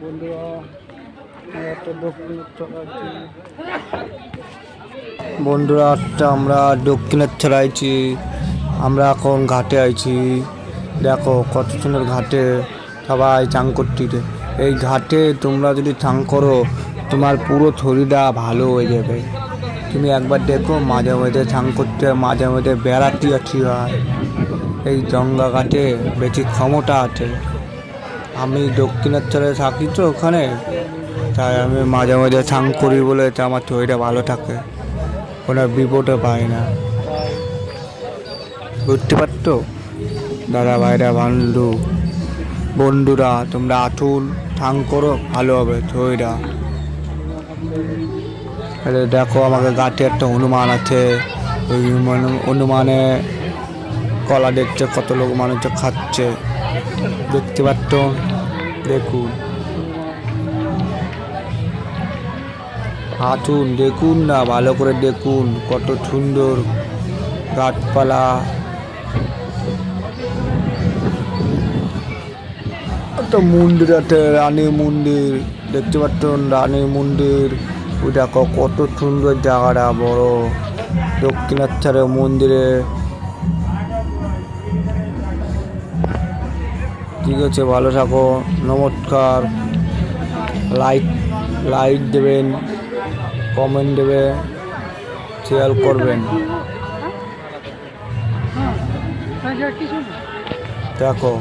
বন্ধুরা একটা দক্ষিণেশ্বর আছি। বন্ধুরা একটা আমরা দক্ষিণেশ্বর আইছি। আমরা এখন ঘাটে আইছি। দেখো কত সুন্দর ঘাটে সবাই চান করতে। এই ঘাটে তোমরা যদি চান করো তোমার পুরো শরীরটা ভালো হয়ে যাবে। তুমি একবার দেখো, মাঝে মধ্যে চান করতে, মাঝে মধ্যে বেড়াতে আছি হয়। এই গঙ্গা ঘাটে বেশি ক্ষমতা আছে। আমি দক্ষিণেশ্বরে থাকি তো ওখানে, তাই আমি মাঝে মাঝে স্নান করি বলে আমার শরীরটা ভালো থাকে, কোনো বিপদে পাই না। বুঝতে পারতো দাদা ভাইরা বন্ধুরা, তোমরা আতুল স্নান করো, ভালো হবে শরীরটা। দেখো আমাকে ঘাটে একটা হনুমান আছে। ওই হনুমানে কলা দেখছে, কত লোক মানুষ খাচ্ছে, দেখতে পাচ্ছ। দেখুন আসুন, দেখুন না, ভালো করে দেখুন কত সুন্দর গাছপালা। একটা মন্দির আছে, রানী মন্দির, দেখতে পাচ্ছেন রানী মন্দির। ওই দেখো কত সুন্দর জায়গাটা, বড় দক্ষিণেশ্বরের মন্দিরে। ঠিক আছে, ভালো থাকো, নমস্কার। লাইক দেবেন, কমেন্ট দেবে, শেয়ার করবেন। দেখো